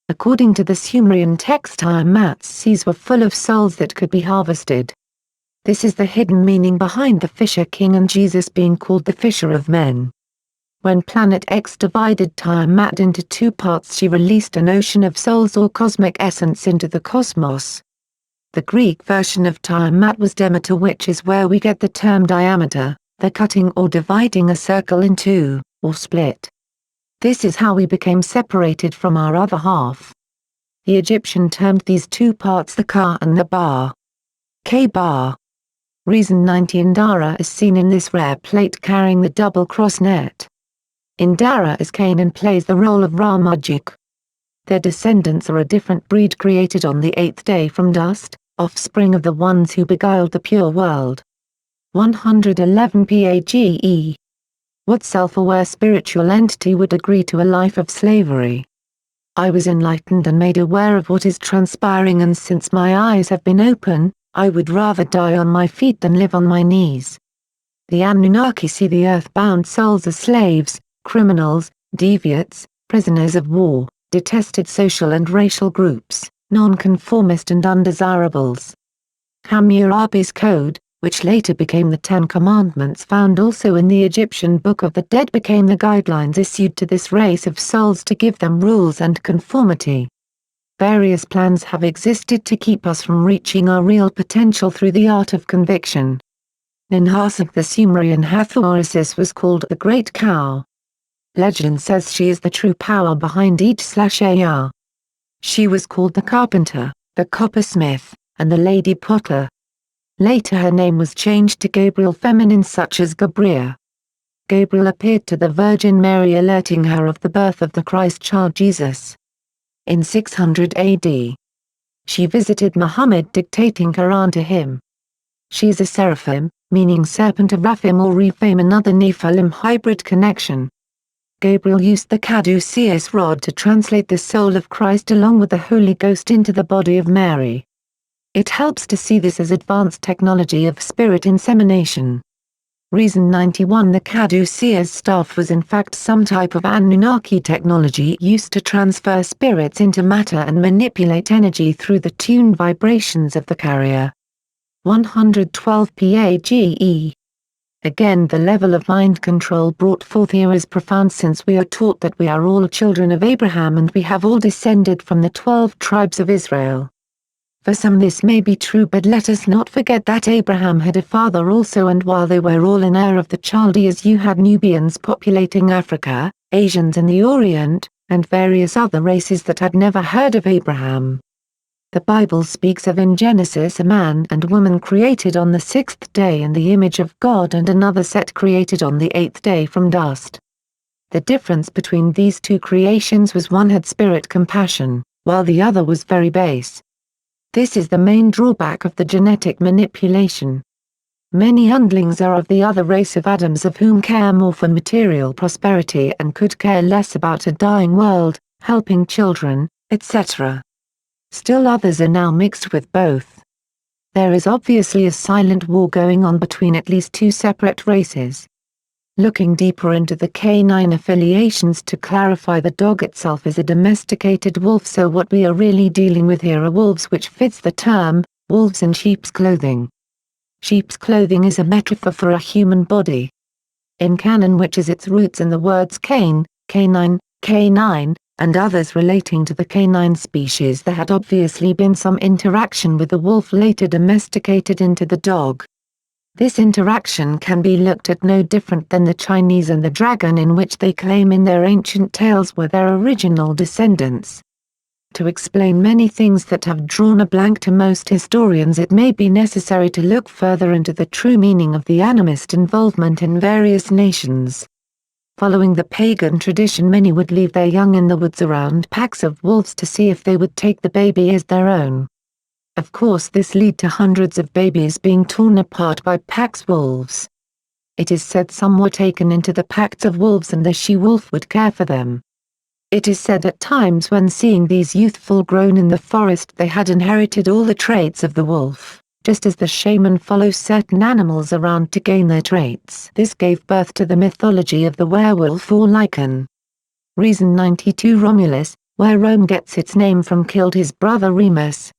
According to the Sumerian text, Tiamat's seas were full of souls that could be harvested. This is the hidden meaning behind the Fisher King and Jesus being called the Fisher of Men. When Planet X divided Tiamat into two parts, she released an ocean of souls or cosmic essence into the cosmos. The Greek version of Tiamat was Demeter, which is where we get the term diameter, the cutting or dividing a circle in two, or split. This is how we became separated from our other half. The Egyptian termed these two parts the Ka and the Ba. K-Bar. Reason 90 Indara is seen in this rare plate carrying the double-cross net. Indara is Cain and plays the role of Ramajuk. Their descendants are a different breed created on the 8th day from dust, offspring of the ones who beguiled the pure world. 111 PAGE. What self-aware spiritual entity would agree to a life of slavery? I was enlightened and made aware of what is transpiring, and since my eyes have been open, I would rather die on my feet than live on my knees. The Anunnaki see the earth-bound souls as slaves, criminals, deviates, prisoners of war, detested social and racial groups, non-conformist and undesirables. Hammurabi's Code, which later became the Ten Commandments found also in the Egyptian Book of the Dead, became the guidelines issued to this race of souls to give them rules and conformity. Various plans have existed to keep us from reaching our real potential through the art of conviction. Ninhas of the Sumerian Hathor Isis was called the Great Cow. Legend says she is the true power behind each/Aya. She was called the Carpenter, the Coppersmith, and the Lady Potter. Later her name was changed to Gabriel, feminine such as Gabriel. Gabriel appeared to the Virgin Mary alerting her of the birth of the Christ child Jesus. In 600 AD. She visited Muhammad dictating Quran to him. She is a seraphim, meaning serpent of Raphim or Rephaim, another Nephilim hybrid connection. Gabriel used the caduceus rod to translate the soul of Christ along with the Holy Ghost into the body of Mary. It helps to see this as advanced technology of spirit insemination. Reason 91 The caduceus staff was in fact some type of Anunnaki technology used to transfer spirits into matter and manipulate energy through the tuned vibrations of the carrier. 112 PAGE. Again, the level of mind control brought forth here is profound, since we are taught that we are all children of Abraham and we have all descended from the 12 tribes of Israel. For some this may be true, but let us not forget that Abraham had a father also, and while they were all in Ur of the Chaldees, you had Nubians populating Africa, Asians in the Orient, and various other races that had never heard of Abraham. The Bible speaks of in Genesis a man and woman created on the 6th day in the image of God, and another set created on the 8th day from dust. The difference between these two creations was one had spirit compassion, while the other was very base. This is the main drawback of the genetic manipulation. Many underlings are of the other race of Adams, of whom care more for material prosperity and could care less about a dying world, helping children, etc. Still others are now mixed with both. There is obviously a silent war going on between at least two separate races. Looking deeper into the canine affiliations to clarify, the dog itself is a domesticated wolf, so what we are really dealing with here are wolves, which fits the term, wolves in sheep's clothing. Sheep's clothing is a metaphor for a human body. In canon, which is its roots in the words cane, canine, canine, and others relating to the canine species, there had obviously been some interaction with the wolf, later domesticated into the dog. This interaction can be looked at no different than the Chinese and the dragon, in which they claim in their ancient tales were their original descendants. To explain many things that have drawn a blank to most historians, it may be necessary to look further into the true meaning of the animist involvement in various nations. Following the pagan tradition, many would leave their young in the woods around packs of wolves to see if they would take the baby as their own. Of course, this led to hundreds of babies being torn apart by packs wolves. It is said some were taken into the packs of wolves and the she-wolf would care for them. It is said at times when seeing these youth full grown in the forest, they had inherited all the traits of the wolf, just as the shaman follows certain animals around to gain their traits. This gave birth to the mythology of the werewolf or lycan. Reason 92 Romulus, where Rome gets its name from, killed his brother Remus.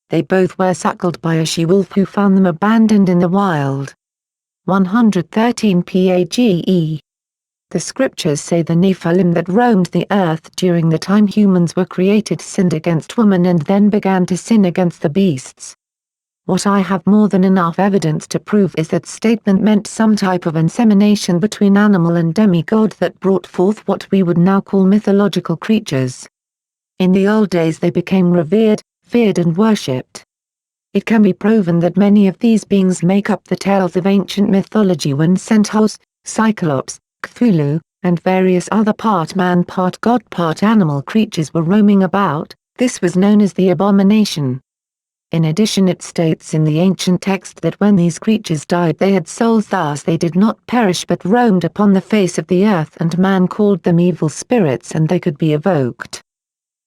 They both were suckled by a she-wolf who found them abandoned in the wild. 113 PAGE. The scriptures say the Nephilim that roamed the earth during the time humans were created sinned against woman and then began to sin against the beasts. What I have more than enough evidence to prove is that statement meant some type of insemination between animal and demigod that brought forth what we would now call mythological creatures. In the old days they became revered, feared and worshipped. It can be proven that many of these beings make up the tales of ancient mythology when centaurs, cyclops, Cthulhu, and various other part man part god part animal creatures were roaming about. This was known as the abomination. In addition, it states in the ancient text that when these creatures died they had souls, thus they did not perish but roamed upon the face of the earth, and man called them evil spirits and they could be evoked.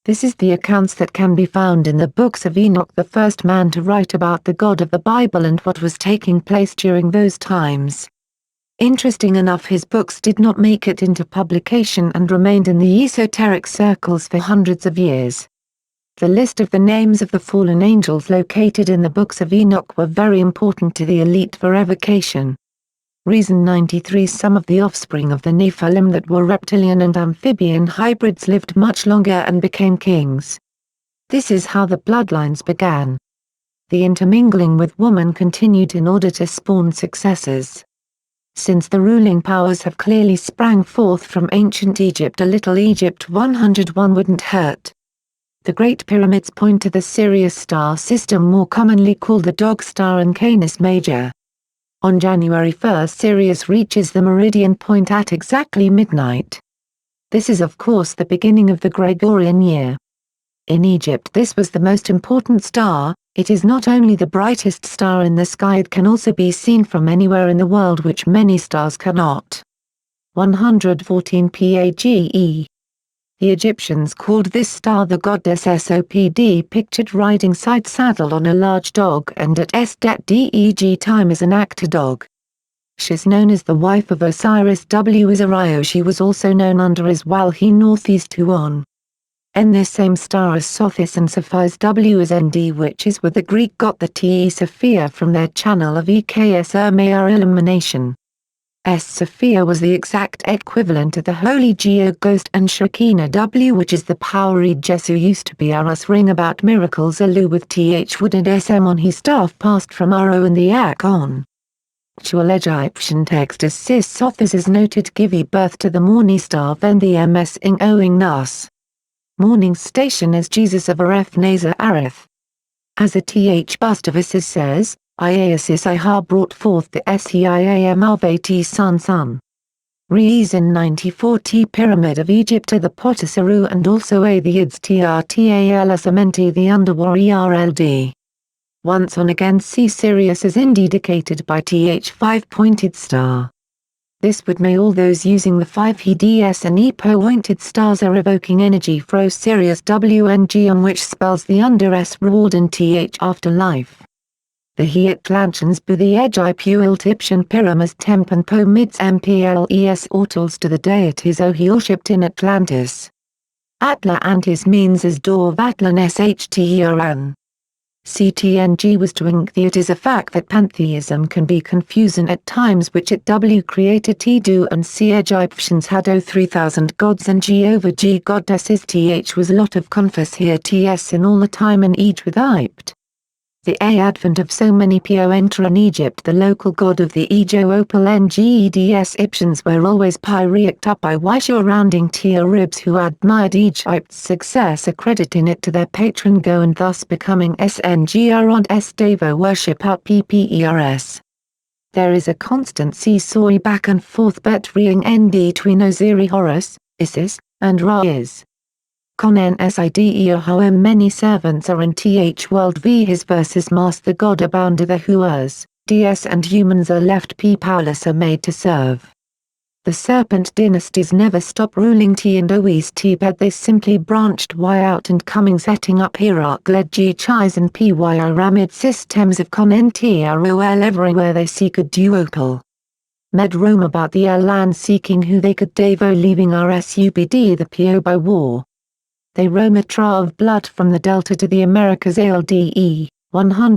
This is the accounts that can be found in the books of Enoch, the first man to write about the God of the Bible and what was taking place during those times. Interesting enough, his books did not make it into publication and remained in the esoteric circles for hundreds of years. The list of the names of the fallen angels located in the books of Enoch were very important to the elite for evocation. Reason 93. Some of the offspring of the Nephilim that were reptilian and amphibian hybrids lived much longer and became kings. This is how the bloodlines began. The intermingling with woman continued in order to spawn successors. Since the ruling powers have clearly sprang forth from ancient Egypt, a little Egypt 101 wouldn't hurt. The Great Pyramids point to the Sirius star system, more commonly called the Dog Star and Canis Major. On January 1, Sirius reaches the meridian point at exactly midnight. This is of course the beginning of the Gregorian year. In Egypt this was the most important star. It is not only the brightest star in the sky, it can also be seen from anywhere in the world, which many stars cannot. 114 PAGE. The Egyptians called this star the goddess Sopd, pictured riding side-saddle on a large dog, and at Sdeg time as an actor dog. She is known as the wife of Osiris W. Israel. She was also known under as Walhi Northeast Huon. In this same star as Sothis and Sapphires W as Nd, which is where the Greek got the Te Sophia from their channel of Eks Ermear illumination. Sophia was the exact equivalent of the Holy Geo Ghost, and Shekinah W, which is the powery Jesu used to be Arus ring about miracles Alu with Th Wood and Sm on his staff passed from Aro and the Ak on. Actual Egyptian text as Sis Sothis is noted give birth to the morning star then the Ms ing owing Nas. Morning station as Jesus of Aref Nazar Arith. As a Th Bustavisis says, Iasis Iha brought forth the Seam Avati Sun. Reason 94 T Pyramid of Egypt to the Potisaru and also a the Ids Trtal Asamenti the Underwarrd. Once on again see Sirius as indicated by Th 5-pointed star. This would may all those using the 5 HDS and EPO-pointed stars are evoking energy fro Sirius WNG, on which spells the under S reward and Th afterlife. The Heatlanchans bu the Egyptial Egyptian Pyramus Temp and Po Mids Mples Ortals to the deities O he worshipped in Atlantis. Atla Antis means as door of Atlan Shteran. CTNG was to ink the. It is a fact that pantheism can be confusing at times, which it W created T-do and C Egyptians had O 3000 gods and G over G goddesses. Th was a lot of confess here Ts in all the time in each with Ipt. The advent of so many Po enter in Egypt, the local god of the Ejo Opal Ngeds Egyptians were always pyriacked up by Wisha rounding Arabs who admired Egypt's success, accrediting it to their patron Go and thus becoming Sngr and Devo worship out Ppers. There is a constant seesaw back and forth between Nd between Osiris Horus, Isis, and Ra is. Con Nside Hoem many servants are in Th world v his verses mask the god abounder the Huas, Ds and humans are left P powerless are made to serve. The serpent dynasties never stop ruling T and Oes T but they simply branched Y out and coming setting up Iraq led G Chis and Py Ramid systems of Con Ntrol everywhere they seek a duopol. Med roam about the land seeking who they could Devo leaving Rsubd the Po by war. They roam a trail of blood from the Delta to the Americas ALDE, 100